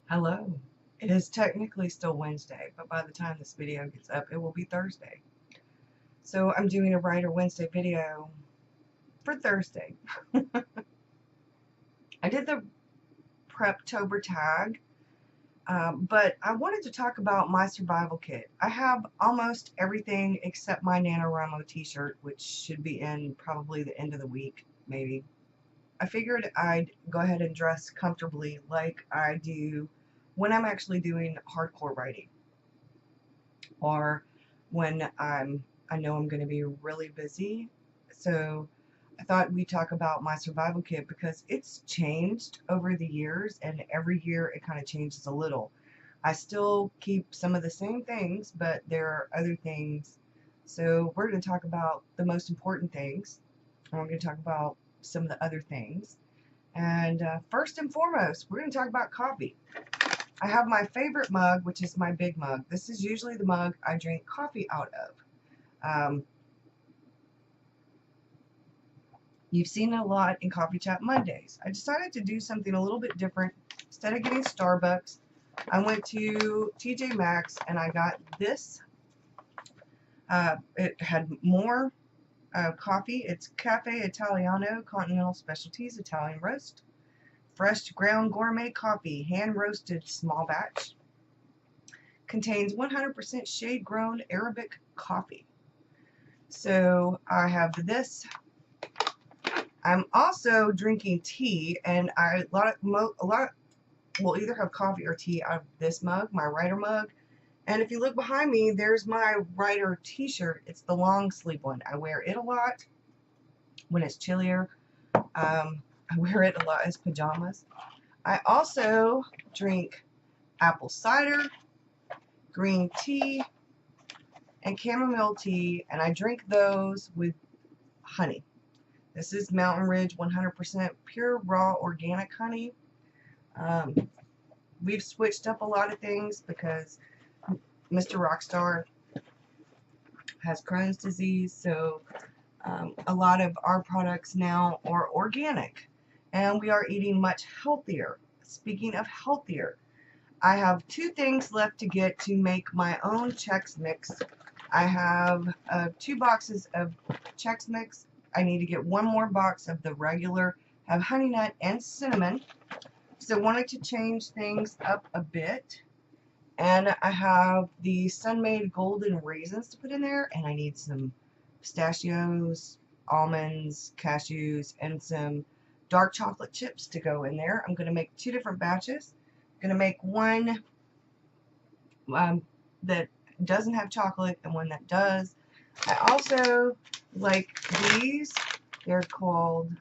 Hello. It is technically still Wednesday, but by the time this video gets up, it will be Thursday. So I'm doing a Writer Wednesday video for Thursday. I did the Preptober tag, but I wanted to talk about my survival kit. I have almost everything except my NaNoWriMo t-shirt, which should be in probably the end of the week, maybe. I figured I'd go ahead and dress comfortably like I do when I'm actually doing hardcore writing, or when I know I'm going to be really busy. So I thought we'd talk about my survival kit because it's changed over the years, and every year it kind of changes a little. I still keep some of the same things, but there are other things. So we're going to talk about the most important things, and we're going to talk about some of the other things. And first and foremost, we're going to talk about coffee. I have my favorite mug, which is my big mug. This is usually the mug I drink coffee out of. You've seen it a lot in Coffee Chat Mondays. I decided to do something a little bit different. Instead of getting Starbucks, I went to TJ Maxx and I got this. It had more coffee. It's Cafe Italiano Continental Specialties Italian Roast. Fresh ground gourmet coffee, hand roasted small batch. Contains 100% shade grown Arabic coffee. So I have this. I'm also drinking tea, and a lot will either have coffee or tea out of this mug, my writer mug. And if you look behind me, there's my writer t-shirt. It's the long sleeve one. I wear it a lot when it's chillier. I wear it a lot as pajamas. I also drink apple cider, green tea, and chamomile tea, and I drink those with honey. This is Mountain Ridge 100% pure raw organic honey. We've switched up a lot of things because Mr. Rockstar has Crohn's disease, so a lot of our products now are organic, and we are eating much healthier. Speaking of healthier, I have two things left to get to make my own Chex Mix. I have 2 boxes of Chex Mix. I need to get one more box of the regular, have honey nut and cinnamon. So I wanted to change things up a bit. And I have the Sun-Maid golden raisins to put in there, and I need some pistachios, almonds, cashews, and some dark chocolate chips to go in there. I'm going to make 2 different batches. I'm going to make one that doesn't have chocolate and one that does. I also like these. They're called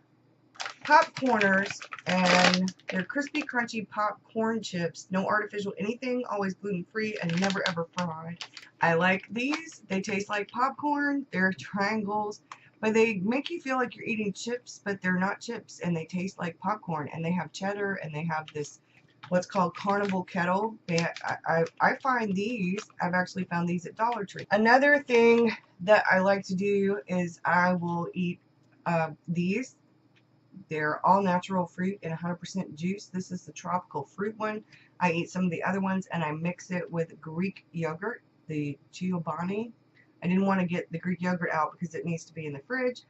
Popcorners, and they're crispy, crunchy popcorn chips. No artificial anything, always gluten-free, and never ever fried. I like these. They taste like popcorn. They're triangles, but they make you feel like you're eating chips, but they're not chips, and they taste like popcorn. And they have cheddar, and they have this what's called Carnival Kettle. I find these, I've actually found these at Dollar Tree. Another thing that I like to do is I will eat these. They're all natural fruit and 100% juice. This is the tropical fruit one. I eat some of the other ones and I mix it with Greek yogurt, the Chobani. I didn't want to get the Greek yogurt out because it needs to be in the fridge.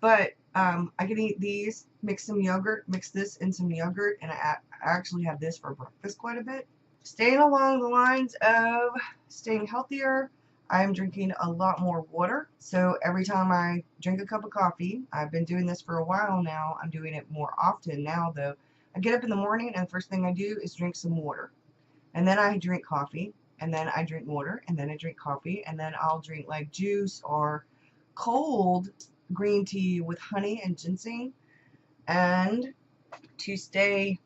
But I can eat these, mix some yogurt, mix this in some yogurt, and I actually have this for breakfast quite a bit. Staying along the lines of staying healthier, I'm drinking a lot more water. So every time I drink a cup of coffee, I've been doing this for a while now. I'm doing it more often now, though. I get up in the morning, and the first thing I do is drink some water. And then I drink coffee, and then I drink water, and then I drink coffee, and then I'll drink like juice or cold green tea with honey and ginseng. And to stay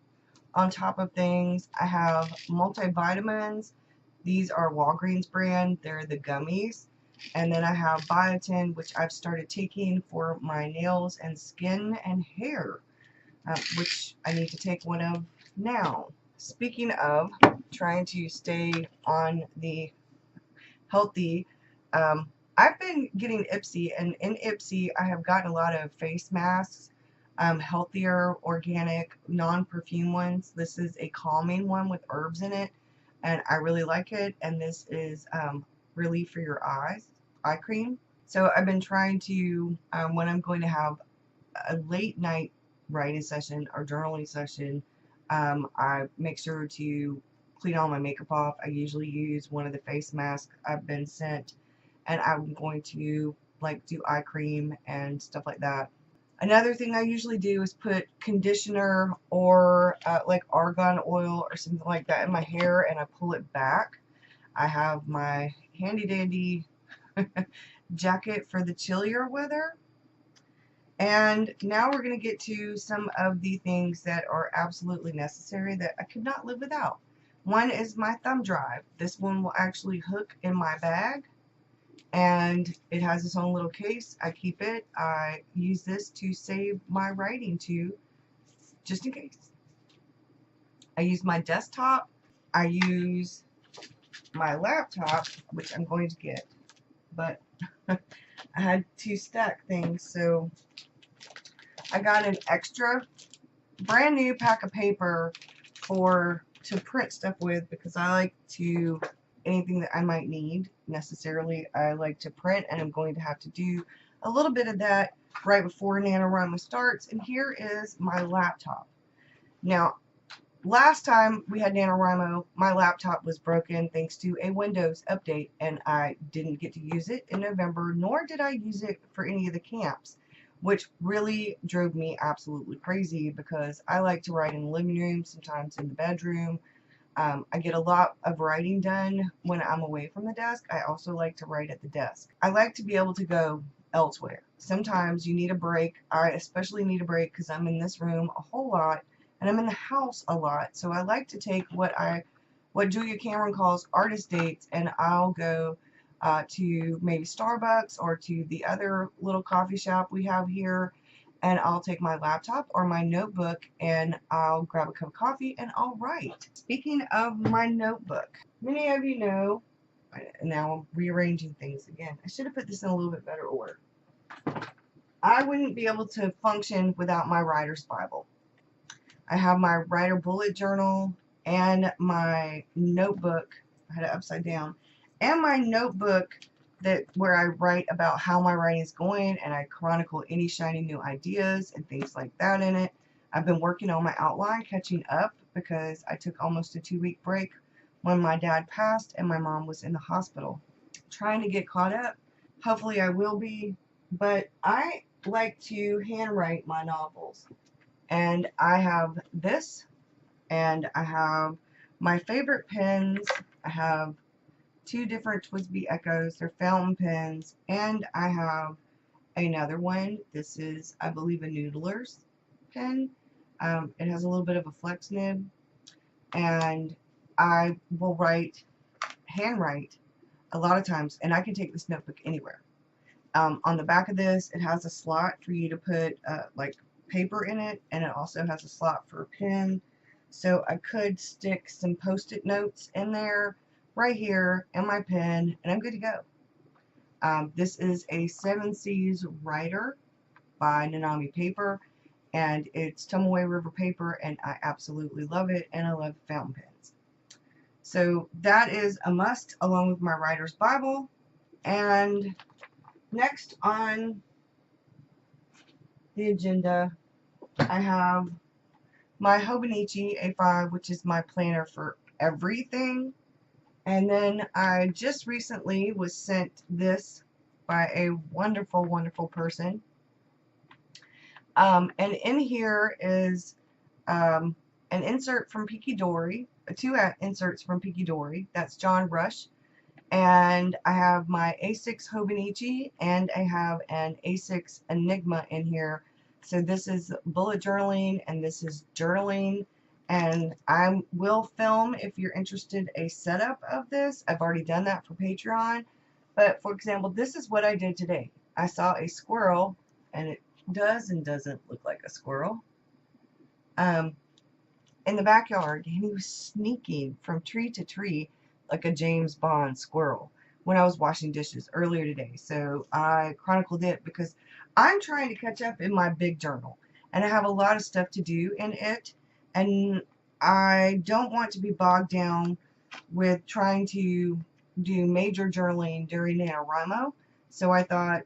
on top of things, I have multivitamins. These are Walgreens brand. They're the gummies. And then I have biotin, which I've started taking for my nails and skin and hair, which I need to take one of now. Speaking of trying to stay on the healthy, I've been getting Ipsy, and in Ipsy I have gotten a lot of face masks. healthier, organic, non-perfume ones. This is a calming one with herbs in it, and I really like it. And this is relief for your eyes, eye cream. So I've been trying to, when I'm going to have a late night writing session or journaling session, I make sure to clean all my makeup off. I usually use one of the face masks I've been sent, and I'm going to like do eye cream and stuff like that. Another thing I usually do is put conditioner or like argan oil or something like that in my hair, and I pull it back. I have my handy dandy jacket for the chillier weather. And now we're going to get to some of the things that are absolutely necessary that I could not live without. One is my thumb drive. This one will actually hook in my bag, and it has its own little case. I keep it. I use this to save my writing too, just in case. I use my desktop. I use my laptop, which I'm going to get, but I had to stack things, so I got an extra brand new pack of paper to print stuff with, because I like to, anything that I might need necessarily, I like to print, and I'm going to have to do a little bit of that right before NaNoWriMo starts. And here is my laptop. Now, last time we had NaNoWriMo, my laptop was broken thanks to a Windows update, and I didn't get to use it in November, nor did I use it for any of the camps, which really drove me absolutely crazy, because I like to write in the living room, sometimes in the bedroom. I get a lot of writing done when I'm away from the desk. I also like to write at the desk. I like to be able to go elsewhere. Sometimes you need a break. I especially need a break because I'm in this room a whole lot, and I'm in the house a lot. So I like to take what Julia Cameron calls artist dates, and I'll go to maybe Starbucks or to the other little coffee shop we have here, and I'll take my laptop or my notebook, and I'll grab a cup of coffee and I'll write. Speaking of my notebook, many of you know, now I'm rearranging things again. I should have put this in a little bit better order. I wouldn't be able to function without my writer's Bible. I have my writer bullet journal and my notebook. I had it upside down. And my notebook where I write about how my writing is going, and I chronicle any shiny new ideas and things like that in it. I've been working on my outline, catching up, because I took almost a 2-week break when my dad passed and my mom was in the hospital. Trying to get caught up. Hopefully I will be, but I like to handwrite my novels. And I have this, and I have my favorite pens. I have 2 different TWSBI Echoes. They're fountain pens, and I have another one. This is, I believe, a Noodler's pen. It has a little bit of a flex nib, and I will handwrite a lot of times, and I can take this notebook anywhere. On the back of this, it has a slot for you to put like paper in it, and it also has a slot for a pen. So I could stick some post-it notes in there right here and my pen, and I'm good to go. This is a 7 Seas Writer by Nanami Paper, and it's Tomoe River paper, and I absolutely love it, and I love fountain pens. So that is a must, along with my writer's Bible. And next on the agenda, I have my Hobonichi A5, which is my planner for everything. And then I just recently was sent this by a wonderful, wonderful person. And in here is an insert from Piki Dori, 2 inserts from Piki Dori. That's John Rush. And I have my A6 Hobonichi, and I have an A6 Enigma in here. So this is bullet journaling, and this is journaling. And I will film, if you're interested, a setup of this. I've already done that for Patreon. But for example, this is what I did today. I saw a squirrel, and it does and doesn't look like a squirrel, in the backyard, and he was sneaking from tree to tree like a James Bond squirrel when I was washing dishes earlier today. So I chronicled it because I'm trying to catch up in my big journal. and I have a lot of stuff to do in it, and I don't want to be bogged down with trying to do major journaling during NaNoWriMo. So I thought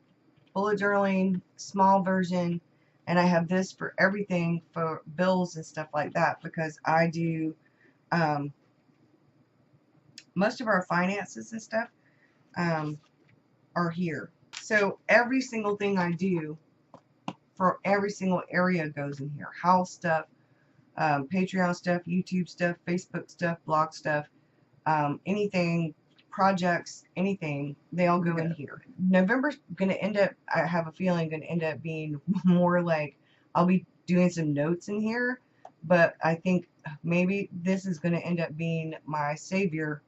bullet journaling, small version, and I have this for everything for bills and stuff like that, because I do most of our finances and stuff are here. So every single thing I do for every single area goes in here. House stuff, Patreon stuff, YouTube stuff, Facebook stuff, blog stuff, anything, projects, anything, they all go in here. November's going to end up, I have a feeling, going to end up being more like I'll be doing some notes in here, but I think maybe this is going to end up being my savior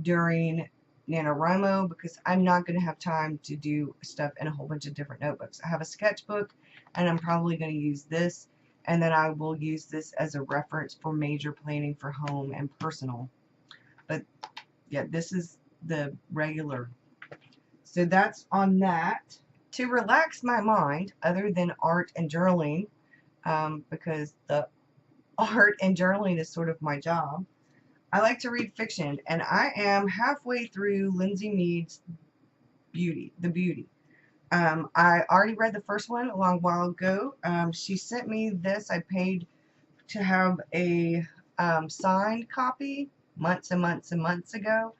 during NaNoWriMo, because I'm not going to have time to do stuff in a whole bunch of different notebooks. I have a sketchbook, and I'm probably going to use this, and then I will use this as a reference for major planning for home and personal. But yeah, this is the regular. So that's on that. To relax my mind, other than art and journaling, because the art and journaling is sort of my job, I like to read fiction, and I am halfway through Lindsay Mead's The Beauty. I already read the first one a long while ago. She sent me this. I paid to have a signed copy months and months and months ago,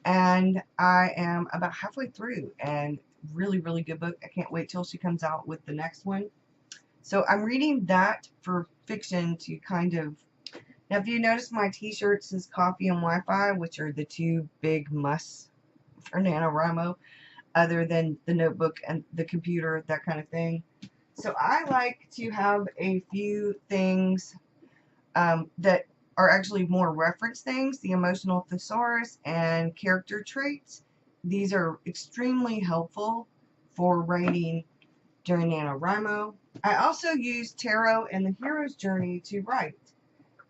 and I am about halfway through, and really, really good book. I can't wait till she comes out with the next one. So I'm reading that for fiction to kind of. Now, if you notice, my t-shirt says coffee and Wi-Fi, which are the two big musts for NaNoWriMo, other than the notebook and the computer, that kind of thing. So I like to have a few things that are actually more reference things, the emotional thesaurus and character traits. These are extremely helpful for writing during NaNoWriMo. I also use tarot and the hero's journey to write.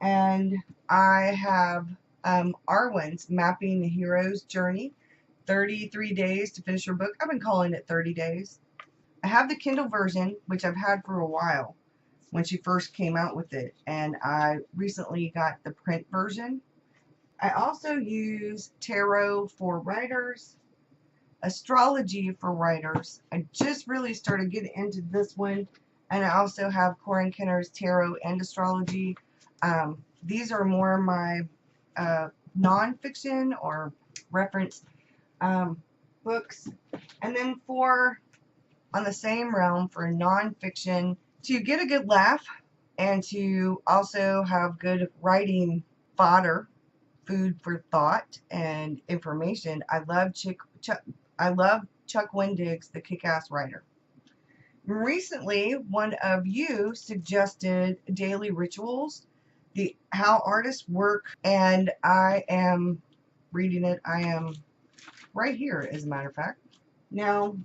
And I have Arwen's Mapping the Hero's Journey, 33 days to finish your book. I've been calling it 30 days. I have the Kindle version, which I've had for a while when she first came out with it, and I recently got the print version. I also use tarot for writers, astrology for writers. I just really started getting into this one, and I also have Corin Kenner's tarot and astrology. These are more my non-fiction or reference books. And then on the same realm, for non-fiction, to get a good laugh and to also have good writing fodder, food for thought and information, I love Chuck Wendig's The Kick-Ass Writer. Recently, one of you suggested daily rituals, how artists work, and I am reading it. I am right here, as a matter of fact. Now,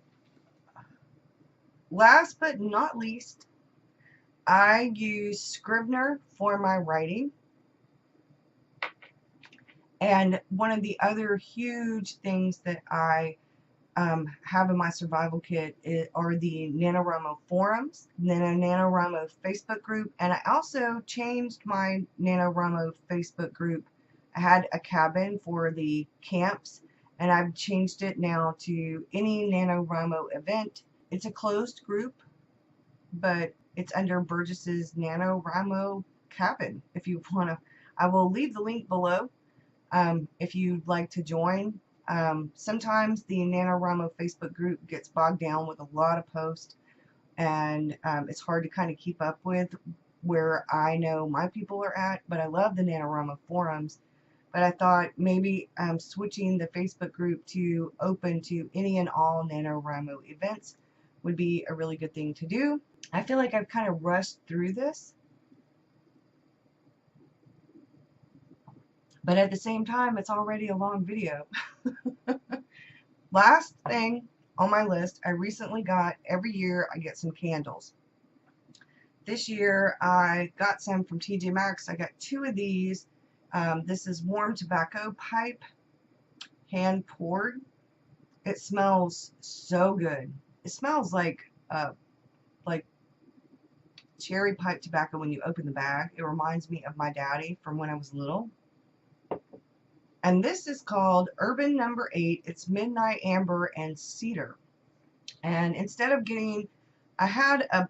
last but not least, I use Scrivener for my writing. And one of the other huge things that I have in my survival kit are the NaNoWriMo forums, the NaNoWriMo Facebook group, and I also changed my NaNoWriMo Facebook group. I had a cabin for the camps, and I've changed it now to any NaNoWriMo event. It's a closed group, but it's under Burgess's NaNoWriMo cabin. If you want to, I will leave the link below if you'd like to join. Sometimes the NaNoWriMo Facebook group gets bogged down with a lot of posts, and it's hard to kind of keep up with where I know my people are at, but I love the NaNoWriMo forums. But I thought maybe switching the Facebook group to open to any and all NaNoWriMo events would be a really good thing to do. I feel like I've kind of rushed through this, but at the same time, it's already a long video. Last thing on my list, I recently got, every year I get some candles. This year I got some from TJ Maxx. I got 2 of these. This is warm tobacco pipe, hand poured. It smells so good. It smells like cherry pipe tobacco when you open the bag. It reminds me of my daddy from when I was little. And this is called Urban Number 8. It's Midnight Amber and Cedar. And instead of getting, I had a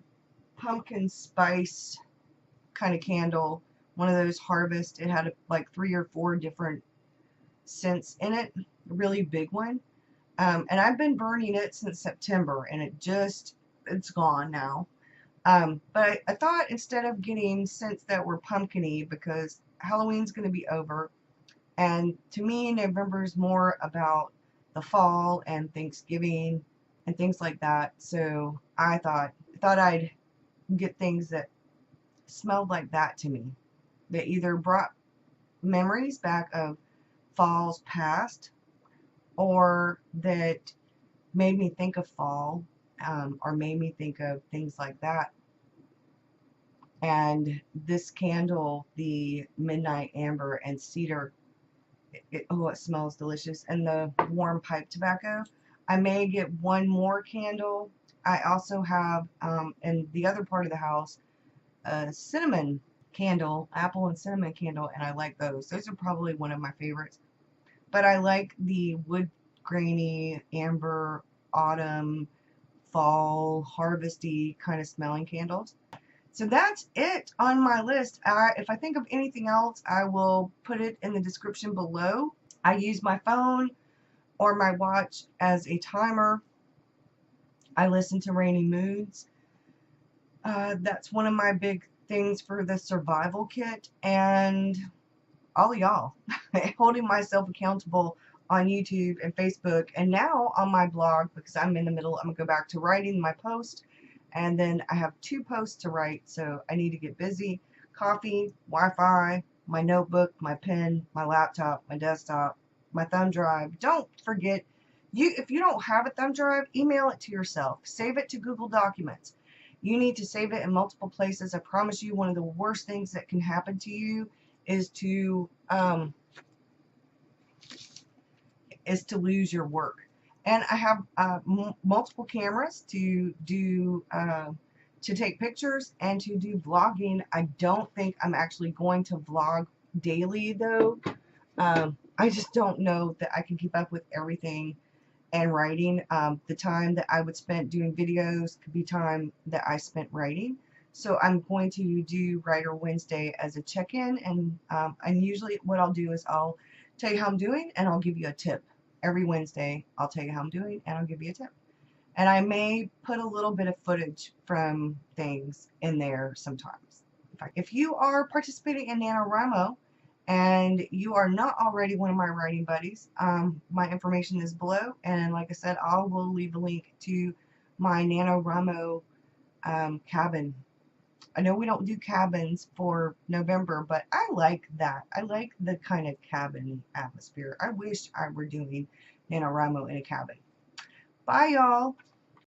pumpkin spice kind of candle, one of those Harvest. It had like 3 or 4 different scents in it, a really big one. And I've been burning it since September, and it's gone now. But I thought instead of getting scents that were pumpkin-y, because Halloween's going to be over, and to me November is more about the fall and Thanksgiving and things like that. So I thought I'd get things that smelled like that to me, that either brought memories back of falls past, or that made me think of fall, or made me think of things like that. And this candle, the Midnight Amber and Cedar, it smells delicious. And the warm pipe tobacco. I may get one more candle. I also have, in the other part of the house, a cinnamon candle, apple and cinnamon candle, and I like those. Those are probably one of my favorites. But I like the wood grainy, amber, autumn, fall, harvesty kind of smelling candles. So that's it on my list. If I think of anything else, I will put it in the description below. I use my phone or my watch as a timer. I listen to Rainy Moods. That's one of my big things for the survival kit. And all of y'all, holding myself accountable on YouTube and Facebook, and now on my blog, because I'm in the middle. I'm going to go back to writing my post. And then I have 2 posts to write, so I need to get busy. Coffee, Wi-Fi, my notebook, my pen, my laptop, my desktop, my thumb drive. Don't forget, if you don't have a thumb drive, email it to yourself. Save it to Google Documents. You need to save it in multiple places. I promise you, one of the worst things that can happen to you is to lose your work. And I have multiple cameras to take pictures and to do vlogging. I don't think I'm actually going to vlog daily though. I just don't know that I can keep up with everything and writing. The time that I would spend doing videos could be time that I spent writing. So I'm going to do Writer Wednesday as a check-in, and usually what I'll do is I'll tell you how I'm doing and I'll give you a tip. Every Wednesday, I'll tell you how I'm doing, and I'll give you a tip. And I may put a little bit of footage from things in there sometimes. If you are participating in NaNoWriMo and you are not already one of my writing buddies, my information is below. And like I said, I will leave a link to my NaNoWriMo cabin. I know we don't do cabins for November, but I like that. I like the kind of cabin atmosphere. I wish I were doing NaNoWriMo in a cabin. Bye, y'all.